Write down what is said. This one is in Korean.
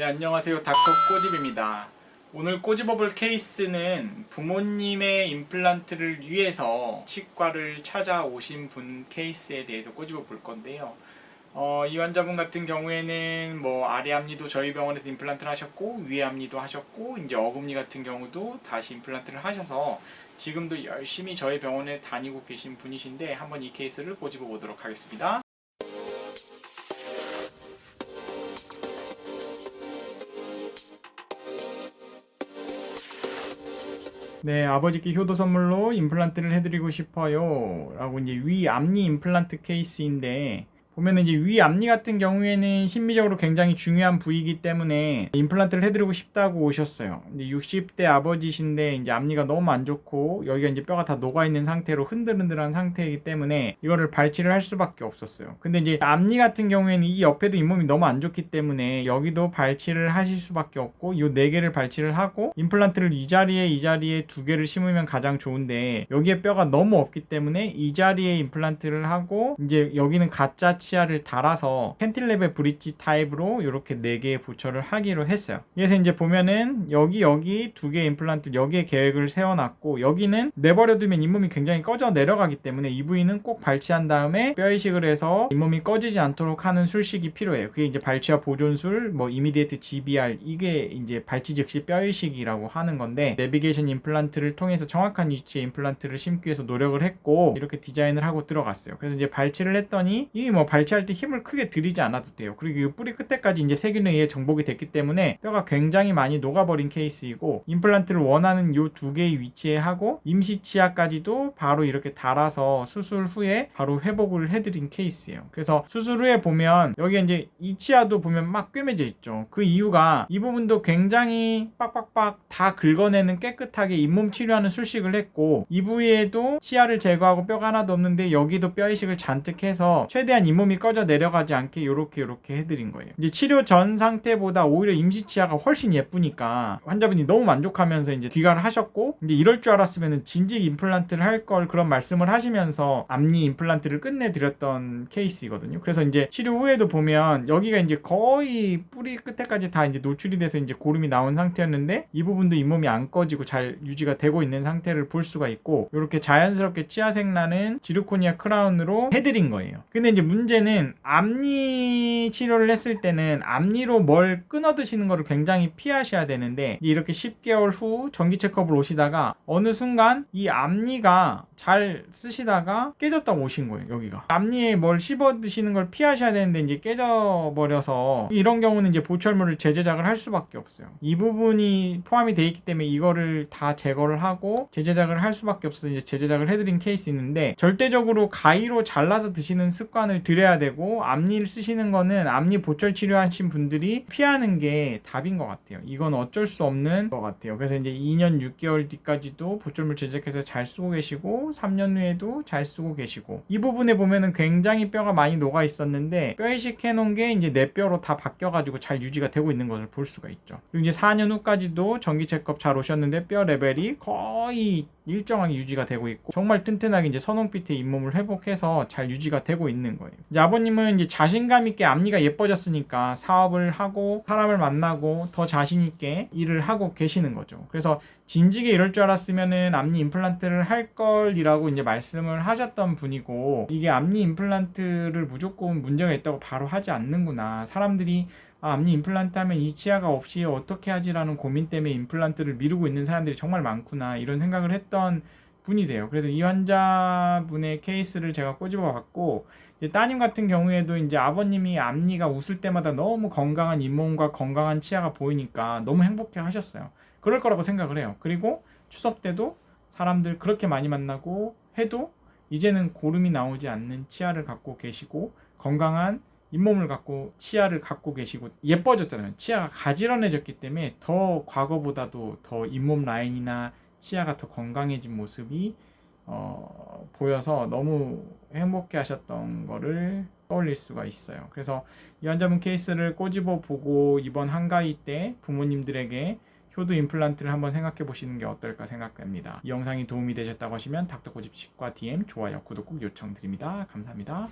네, 안녕하세요. 닥터 꼬집입니다. 오늘 꼬집어볼 케이스는 부모님의 임플란트를 위해서 치과를 찾아오신 분 케이스에 대해서 꼬집어 볼 건데요. 이 환자분 같은 경우에는 아래 앞니도 저희 병원에서 임플란트를 하셨고, 위에 앞니도 하셨고, 이제 어금니 같은 경우도 다시 임플란트를 하셔서 지금도 열심히 저희 병원에 다니고 계신 분이신데, 한번 이 케이스를 꼬집어 보도록 하겠습니다. 네, 아버지께 효도 선물로 임플란트를 해드리고 싶어요 라고 이제 위 앞니 임플란트 케이스인데, 보면은 이제 위 앞니 같은 경우에는 심미적으로 굉장히 중요한 부위이기 때문에 임플란트를 해드리고 싶다고 오셨어요. 이제 60대 아버지신데 이제 앞니가 너무 안 좋고 여기가 이제 뼈가 다 녹아있는 상태로 흔들흔들한 상태이기 때문에 이거를 발치를 할 수밖에 없었어요. 근데 이제 앞니 같은 경우에는 이 옆에도 잇몸이 너무 안 좋기 때문에 여기도 발치를 하실 수밖에 없고, 이 4개를 발치를 하고 임플란트를 이 자리에 2개를 심으면 가장 좋은데, 여기에 뼈가 너무 없기 때문에 이 자리에 임플란트를 하고, 이제 여기는 가짜 치아를 달아서 캔틸레베 브릿지 타입으로 이렇게 4개의 보철을 하기로 했어요. 그래서 이제 보면은 여기 2개 임플란트, 여기에 계획을 세워놨고, 여기는 내버려두면 잇몸이 굉장히 꺼져 내려가기 때문에 이 부위는 꼭 발치한 다음에 뼈 이식을 해서 잇몸이 꺼지지 않도록 하는 술식이 필요해요. 그게 이제 발치와 보존술, 이미디에이트 GBR, 이게 이제 발치 즉시 뼈 이식이라고 하는 건데, 내비게이션 임플란트를 통해서 정확한 위치에 임플란트를 심기 위해서 노력을 했고 이렇게 디자인을 하고 들어갔어요. 그래서 이제 발치를 했더니 이 발치할 때 힘을 크게 들이지 않아도 돼요. 그리고 이 뿌리 끝에까지 이제 세균에 의해 정복이 됐기 때문에 뼈가 굉장히 많이 녹아버린 케이스이고, 임플란트를 원하는 요 2개의 위치에 하고 임시 치아까지도 바로 이렇게 달아서 수술 후에 바로 회복을 해드린 케이스예요. 그래서 수술 후에 보면 여기 이제 이 치아도 보면 막 꿰매져 있죠. 그 이유가 이 부분도 굉장히 빡빡빡 다 긁어내는 깨끗하게 잇몸 치료하는 술식을 했고, 이 부위에도 치아를 제거하고 뼈가 하나도 없는데 여기도 뼈 이식을 잔뜩 해서 최대한 잇몸이 꺼져 내려가지 않게 요렇게 해드린 거예요. 이제 치료 전 상태보다 오히려 임시 치아가 훨씬 예쁘니까 환자분이 너무 만족하면서 이제 귀가를 하셨고, 이제 이럴 줄 알았으면 진직 임플란트를 할 걸 그런 말씀을 하시면서 앞니 임플란트를 끝내드렸던 케이스이거든요. 그래서 이제 치료 후에도 보면 여기가 이제 거의 뿌리 끝에까지 다 이제 노출이 돼서 이제 고름이 나온 상태였는데, 이 부분도 잇몸이 안 꺼지고 잘 유지가 되고 있는 상태를 볼 수가 있고, 이렇게 자연스럽게 치아색 나는 지르코니아 크라운으로 해드린 거예요. 근데 이제 문제는 앞니 치료를 했을 때는 앞니로 뭘 끊어 드시는 거를 굉장히 피하셔야 되는데, 이렇게 10개월 후 정기 체크업을 오시다가 어느 순간 이 앞니가 잘 쓰시다가 깨졌다고 오신 거예요. 여기가 앞니에 뭘 씹어 드시는 걸 피하셔야 되는데 이제 깨져버려서, 이런 경우는 이제 보철물을 재제작을 할 수밖에 없어요. 이 부분이 포함이 돼 있기 때문에 이거를 다 제거를 하고 재제작을 할 수밖에 없어서 이제 재제작을 해드린 케이스 있는데, 절대적으로 가위로 잘라서 드시는 습관을 들여야 되고, 앞니를 쓰시는 거는 앞니 보철 치료하신 분들이 피하는 게 답인 것 같아요. 이건 어쩔 수 없는 것 같아요. 그래서 이제 2년 6개월 뒤까지도 보철물 재제작해서 잘 쓰고 계시고, 3년 후에도 잘 쓰고 계시고, 이 부분에 보면은 굉장히 뼈가 많이 녹아 있었는데 뼈 이식 해놓은 게 이제 내 뼈로 다 바뀌어가지고 잘 유지가 되고 있는 것을 볼 수가 있죠. 그리고 이제 4년 후까지도 정기 체크업 잘 오셨는데 뼈 레벨이 거의 일정하게 유지가 되고 있고, 정말 튼튼하게 이제 선홍빛의 잇몸을 회복해서 잘 유지가 되고 있는 거예요. 이제 아버님은 이제 자신감 있게 앞니가 예뻐졌으니까 사업을 하고 사람을 만나고 더 자신 있게 일을 하고 계시는 거죠. 그래서 진직에 이럴 줄 알았으면은 앞니 임플란트를 할 걸이라고 이제 말씀을 하셨던 분이고, 이게 앞니 임플란트를 무조건 문제가 있다고 바로 하지 않는구나. 사람들이 앞니 임플란트 하면 이 치아가 없이 어떻게 하지라는 고민 때문에 임플란트를 미루고 있는 사람들이 정말 많구나, 이런 생각을 했던 분이세요. 그래서 이 환자분의 케이스를 제가 꼬집어 봤고, 이제 따님 같은 경우에도 이제 아버님이 앞니가 웃을 때마다 너무 건강한 잇몸과 건강한 치아가 보이니까 너무 행복해 하셨어요. 그럴 거라고 생각을 해요. 그리고 추석 때도 사람들 그렇게 많이 만나고 해도 이제는 고름이 나오지 않는 치아를 갖고 계시고, 건강한 잇몸을 갖고 치아를 갖고 계시고 예뻐졌잖아요. 치아가 가지런해졌기 때문에 더 과거보다도 더 잇몸 라인이나 치아가 더 건강해진 모습이 보여서 너무 행복해 하셨던 거를 떠올릴 수가 있어요. 그래서 이 환자분 케이스를 꼬집어 보고 이번 한가위 때 부모님들에게 효도 임플란트를 한번 생각해 보시는 게 어떨까 생각됩니다. 이 영상이 도움이 되셨다고 하시면 닥터꼬집 치과 DM, 좋아요, 구독 꼭 요청드립니다. 감사합니다.